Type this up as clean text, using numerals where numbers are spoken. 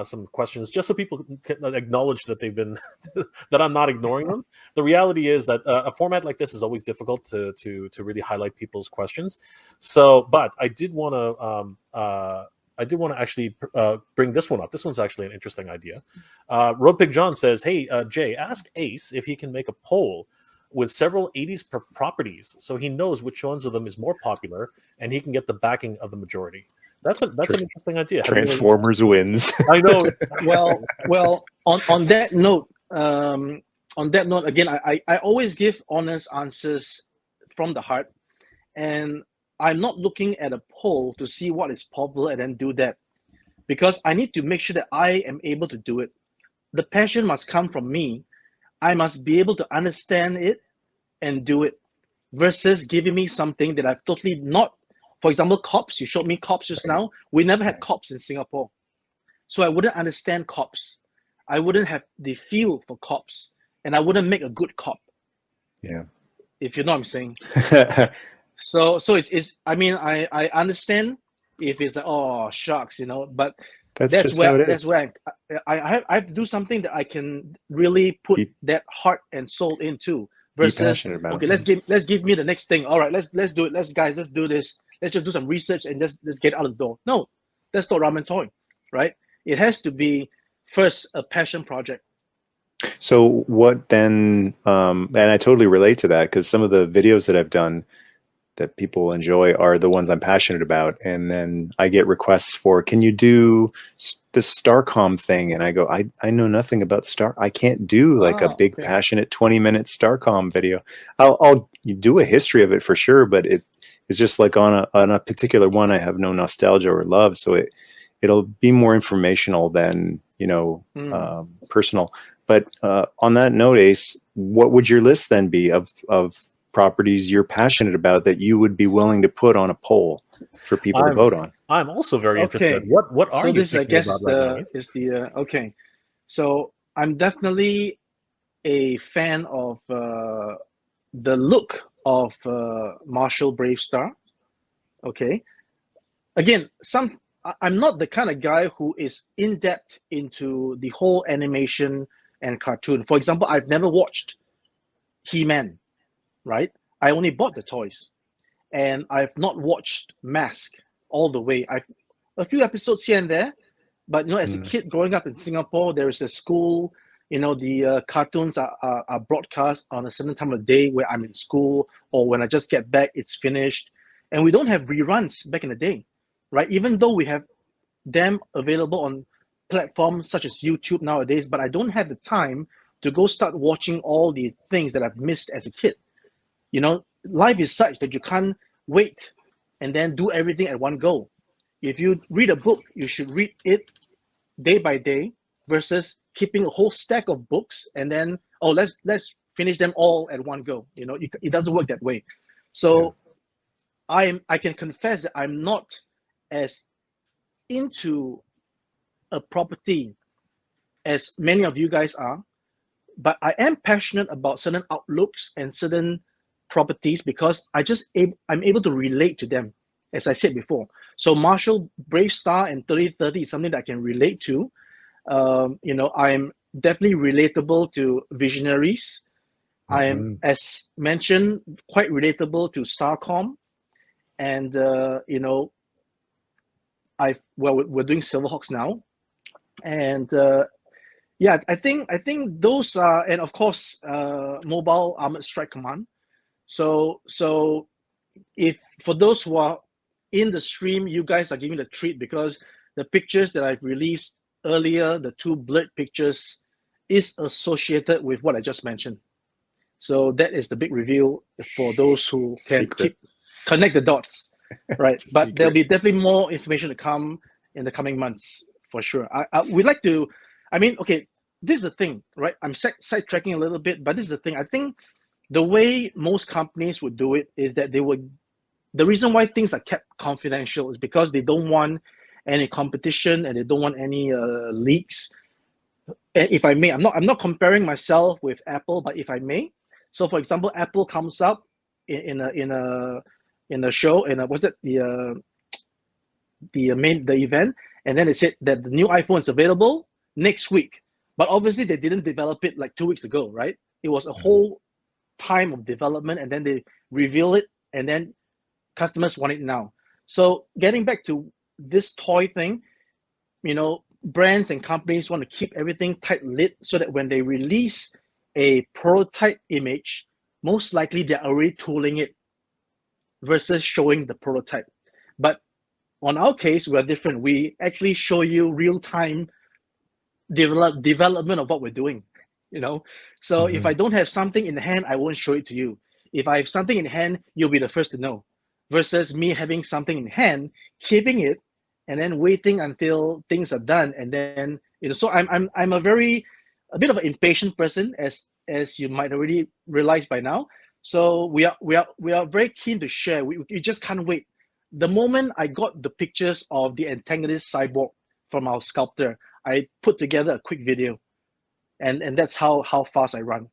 some questions just so people can acknowledge that they've been that I'm not ignoring them. The reality is that a format like this is always difficult to really highlight people's questions. So, but I did want to actually bring this one up. This one's actually an interesting idea. Roadpig John says, "Hey Jay, ask Ace if he can make a poll with several 80s properties so he knows which ones of them is more popular and he can get the backing of the majority." That's an interesting idea. Transformers wins. I know. Well. On that note, again, I always give honest answers from the heart, and I'm not looking at a poll to see what is popular and then do that, because I need to make sure that I am able to do it. The passion must come from me. I must be able to understand it and do it, versus giving me something that I've totally not. For example, cops. You showed me cops just now. We never had cops in Singapore, so I wouldn't understand cops. I wouldn't have the feel for cops, and I wouldn't make a good cop. Yeah. If you know what I'm saying. So it's. I mean, I understand if it's like, oh shucks, but that's where I have to do something that I can really put that heart and soul into. Versus, okay, let's give me the next thing. All right, let's do it. Let's do this. Let's just do some research and let's get out of the door. No, that's not Ramen Toy, right? It has to be first a passion project. So what then? And I totally relate to that, because some of the videos that I've done that people enjoy are the ones I'm passionate about. And then I get requests for, can you do this Starcom thing? And I go, I know nothing about Star. I can't do like a big passionate 20-minute Starcom video. I'll do a history of it for sure, but it's just like on a particular one, I have no nostalgia or love. So it'll be more informational than, personal. But on that note, Ace, what would your list then be of properties you're passionate about that you would be willing to put on a poll for people to vote on? I'm also very interested. What are you thinking about right now? Okay. So I'm definitely a fan of the look of Marshall Bravestarr. Okay. Again, I'm not the kind of guy who is in depth into the whole animation and cartoon. For example, I've never watched He-Man. Right? I only bought the toys, and I've not watched Mask all the way. I've a few episodes here and there, but as a kid growing up in Singapore, there is a school. The cartoons are broadcast on a certain time of day where I'm in school, or when I just get back, it's finished, and we don't have reruns back in the day, right? Even though we have them available on platforms such as YouTube nowadays, but I don't have the time to go start watching all the things that I've missed as a kid. Life is such that you can't wait and then do everything at one go. If you read a book, you should read it day by day versus keeping a whole stack of books and then, let's finish them all at one go. It doesn't work that way. So I can confess that I'm not as into a property as many of you guys are, but I am passionate about certain outlooks and certain properties because I'm able to relate to them, as I said before. So Marshall Bravestarr and 3030 is something that I can relate to. I'm definitely relatable to Visionaries. I am, as mentioned, quite relatable to Starcom, and we're doing Silverhawks now, and I think those are, and of course, Mobile Armored Strike Command. So if for those who are in the stream, you guys are giving the treat because the pictures that I've released earlier, the two blurred pictures, is associated with what I just mentioned. So that is the big reveal for those who can connect the dots, right? But there'll be definitely more information to come in the coming months for sure. We'd like to, this is the thing, right? I'm sidetracking a little bit, but this is the thing. I think the way most companies would do it is that the reason why things are kept confidential is because they don't want any competition and they don't want any leaks. And if I may, I'm not comparing myself with Apple, but if I may, so for example, Apple comes up in a show, and was it the event, and then it said that the new iPhone is available next week. But obviously they didn't develop it like 2 weeks ago, right? It was a whole time of development, and then they reveal it, and then customers want it now. So getting back to this toy thing, brands and companies want to keep everything tight-lit so that when they release a prototype image, most likely they're already tooling it versus showing the prototype. But on our case, we're different. We actually show you real-time development of what we're doing. So if I don't have something in hand, I won't show it to you. If I have something in hand, you'll be the first to know, versus me having something in hand, keeping it, and then waiting until things are done. And then so I'm a bit of an impatient person, as you might already realize by now. So we are very keen to share. We just can't wait. The moment I got the pictures of the antagonist cyborg from our sculptor, I put together a quick video, and that's how fast I run.